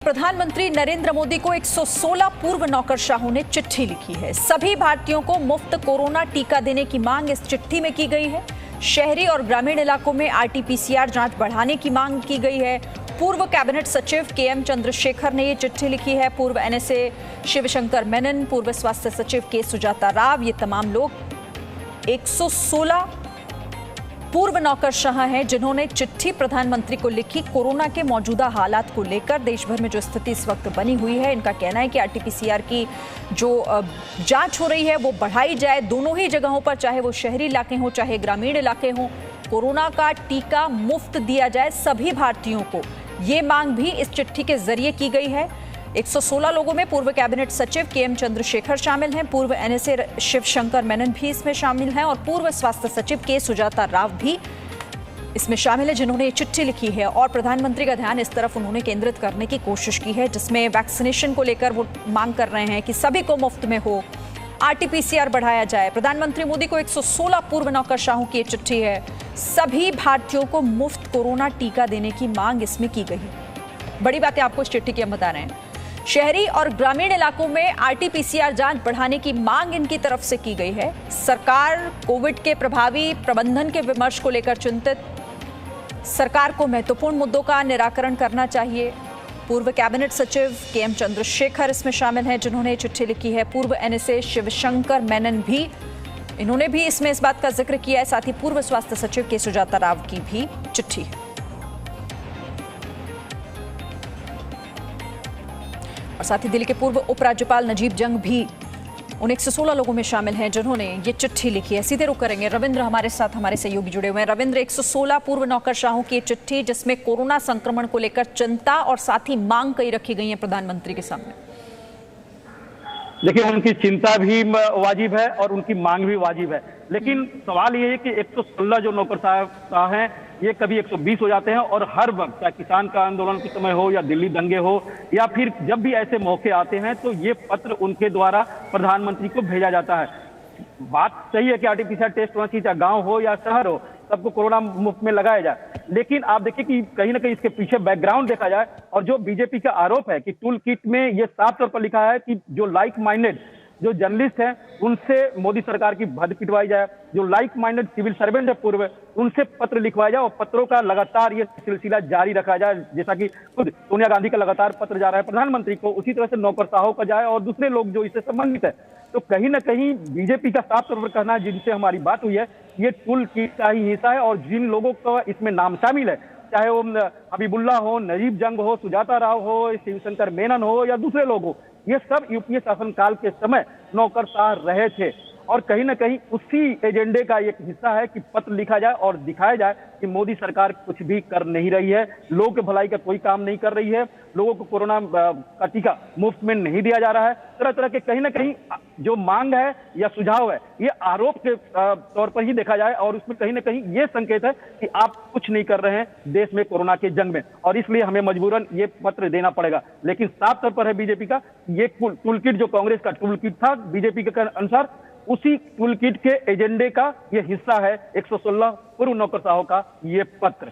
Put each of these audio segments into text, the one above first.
प्रधानमंत्री नरेंद्र मोदी को 116 पूर्व नौकरशाहों ने चिट्ठी लिखी है। सभी भारतीयों को मुफ्त कोरोना टीका देने की मांग इस चिट्ठी में की गई है। शहरी और ग्रामीण इलाकों में आरटी-पीसीआर जांच बढ़ाने की मांग की गई है। पूर्व कैबिनेट सचिव के.एम. चंद्रशेखर ने ये चिट्ठी लिखी है। पूर्व एनएसए शिवशंकर मेनन, पूर्व स्वास्थ्य सचिव के सुजाता राव, ये तमाम लोग 116 पूर्व नौकरशाह हैं जिन्होंने चिट्ठी प्रधानमंत्री को लिखी। कोरोना के मौजूदा हालात को लेकर देश भर में जो स्थिति इस वक्त बनी हुई है, इनका कहना है कि आरटी-पीसीआर की जो जांच हो रही है वो बढ़ाई जाए दोनों ही जगहों पर, चाहे वो शहरी इलाके हों चाहे ग्रामीण इलाके हों। कोरोना का टीका मुफ्त दिया जाए सभी भारतीयों को, ये मांग भी इस चिट्ठी के जरिए की गई है। 116 लोगों में पूर्व कैबिनेट सचिव के.एम. चंद्रशेखर शामिल हैं, पूर्व एनएसए शिवशंकर मेनन भी इसमें शामिल हैं और पूर्व स्वास्थ्य सचिव के सुजाता राव भी इसमें शामिल है जिन्होंने ये चिट्ठी लिखी है। और प्रधानमंत्री का ध्यान इस तरफ उन्होंने केंद्रित करने की कोशिश की है, जिसमें वैक्सीनेशन को लेकर वो मांग कर रहे हैं कि सभी को मुफ्त में हो, आरटी-पीसीआर बढ़ाया जाए। प्रधानमंत्री मोदी को 116 पूर्व नौकरशाहों की चिट्ठी है। सभी भारतीयों को मुफ्त कोरोना टीका देने की मांग इसमें की गई है। बड़ी बातें आपको इस चिट्ठी की हम बता रहे हैं। शहरी और ग्रामीण इलाकों में आरटी-पीसीआर जांच बढ़ाने की मांग इनकी तरफ से की गई है। सरकार कोविड के प्रभावी प्रबंधन के विमर्श को लेकर चिंतित, सरकार को महत्वपूर्ण मुद्दों का निराकरण करना चाहिए। पूर्व कैबिनेट सचिव के.एम. चंद्रशेखर इसमें शामिल हैं जिन्होंने चिट्ठी लिखी है। पूर्व एनएसए शिवशंकर मेनन भी, इन्होंने भी इसमें इस बात का जिक्र किया है। साथ ही पूर्व स्वास्थ्य सचिव के सुजाता राव की भी चिट्ठी है। और साथ ही दिल्ली के पूर्व उपराज्यपाल नजीब जंग भी उन 116 लोगों में शामिल हैं जिन्होंने ये चिट्ठी लिखी है। सीधे रुक करेंगे, रविंद्र हमारे साथ, हमारे सहयोगी जुड़े हुए हैं। रविंद्र, 116 पूर्व नौकरशाहों की चिट्ठी जिसमें कोरोना संक्रमण को लेकर चिंता और साथ ही मांग कई रखी गई है प्रधानमंत्री के सामने। देखिए, उनकी चिंता भी वाजिब है और उनकी मांग भी वाजिब है, लेकिन सवाल ये है कि 116 जो नौकरशाह हैं ये कभी 120 हो जाते हैं और हर वक्त, चाहे किसान का आंदोलन के समय हो या दिल्ली दंगे हो या फिर जब भी ऐसे मौके आते हैं तो ये पत्र उनके द्वारा प्रधानमंत्री को भेजा जाता है। बात सही है कि आरटी-पीसीआर टेस्ट होना चाहिए, चाहे गाँव हो या शहर हो, सबको कोरोना मुफ्त में लगाया जाए। लेकिन आप देखिए कि कहीं ना कहीं इसके पीछे बैकग्राउंड देखा जाए और जो बीजेपी का आरोप है कि टूल किट में ये साफ तौर पर लिखा है कि जो लाइक माइंडेड जो जर्नलिस्ट हैं उनसे मोदी सरकार की भद्द पिटवाई जाए, जो लाइक माइंडेड सिविल सर्वेंट है पूर्व, उनसे पत्र लिखवाया जाए और पत्रों का लगातार ये सिलसिला जारी रखा जाए। जैसा कि खुद सोनिया गांधी का लगातार पत्र जा रहा है प्रधानमंत्री को, उसी तरह से नौकरशाहों का जाए और दूसरे लोग जो इससे संबंधित है। तो कहीं ना कहीं बीजेपी का साफ तौर पर कहना है, जिनसे हमारी बात हुई है, ये टूल किट का ही हिस्सा है और जिन लोगों का इसमें नाम शामिल है, चाहे वो हबीबुल्ला हो, नजीब जंग हो, सुजाता राव हो, शिवशंकर मेनन हो या दूसरे लोग हो, ये सब यूपीए शासनकाल के समय नौकरशाह रहे थे और कहीं ना कहीं उसी एजेंडे का एक हिस्सा है कि पत्र लिखा जाए और दिखाया जाए कि मोदी सरकार कुछ भी कर नहीं रही है, लोगों की भलाई का कोई काम नहीं कर रही है, लोगों को कोरोना का टीका मुफ्त में नहीं दिया जा रहा है। तरह तरह के कहीं ना कहीं जो मांग है या सुझाव है ये आरोप के तौर पर ही देखा जाए और उसमें कहीं ना कहीं ये संकेत है कि आप कुछ नहीं कर रहे हैं देश में कोरोना के जंग में, और इसलिए हमें मजबूरन ये पत्र देना पड़ेगा। लेकिन साफ तौर पर है बीजेपी का, ये टूल किट जो कांग्रेस का टूल किट था बीजेपी के अनुसार, उसी टूल किट के एजेंडे का ये हिस्सा है 116 पूर्व नौकरशाहों का ये पत्र।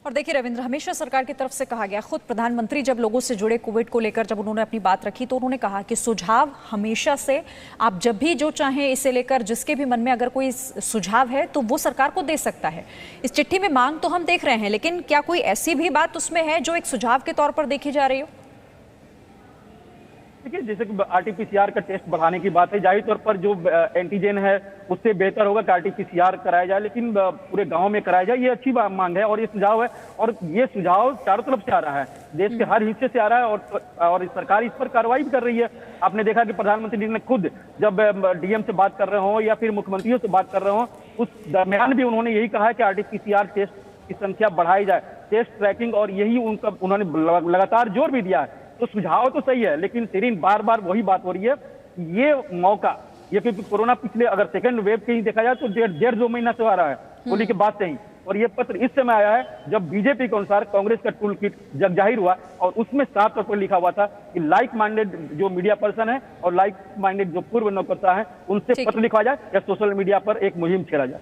और देखिए रविंद्र, हमेशा सरकार की तरफ से कहा गया, खुद प्रधानमंत्री जब लोगों से जुड़े कोविड को लेकर जब उन्होंने अपनी बात रखी तो उन्होंने कहा कि सुझाव हमेशा से, आप जब भी जो चाहें इसे लेकर, जिसके भी मन में अगर कोई सुझाव है तो वो सरकार को दे सकता है। इस चिट्ठी में मांग तो हम देख रहे हैं, लेकिन क्या कोई ऐसी भी बात उसमें है जो एक सुझाव के तौर पर देखी जा रही हो? देखिए, जैसे कि आरटी-पीसीआर का टेस्ट बढ़ाने की बात है, जाहिर तौर पर जो एंटीजन है उससे बेहतर होगा कि आरटी-पीसीआर कराया जाए, लेकिन पूरे गांव में कराया जाए, ये अच्छी मांग है और ये सुझाव है और ये सुझाव चारों तरफ से आ रहा है, देश के हर हिस्से से आ रहा है और सरकार इस पर कार्रवाई भी कर रही है। आपने देखा कि प्रधानमंत्री ने खुद जब डीएम से बात कर रहे हो या फिर मुख्यमंत्रियों से बात कर रहे हो, उस दरमियान भी उन्होंने यही कहा है कि आरटी-पीसीआर टेस्ट की संख्या बढ़ाई जाए, टेस्ट ट्रैकिंग, और यही उनका उन्होंने लगातार जोर भी दिया है। तो सुझाव तो सही है, लेकिन सिरीन बार बार वही बात हो रही है, ये मौका, ये क्योंकि कोरोना पिछले अगर सेकंड वेव के ही देखा जाए तो 1.5-2 महीना से आ रहा है, होली के बाद से ही, और ये पत्र इस समय आया है जब बीजेपी के अनुसार कांग्रेस का टूल किट जग जाहिर हुआ और उसमें साफ तौर पर लिखा हुआ था कि लाइक माइंडेड जो मीडिया पर्सन है और लाइक माइंडेड जो पूर्व नौकरशाह है उनसे पत्र लिखा जाए या सोशल मीडिया पर एक मुहिम छेड़ा जाए।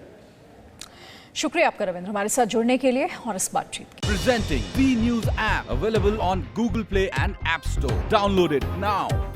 शुक्रिया आपका रविंद्र हमारे साथ जुड़ने के लिए और इस बातचीत के लिए। Presenting V News app available on Google Play and App Store. Download it now.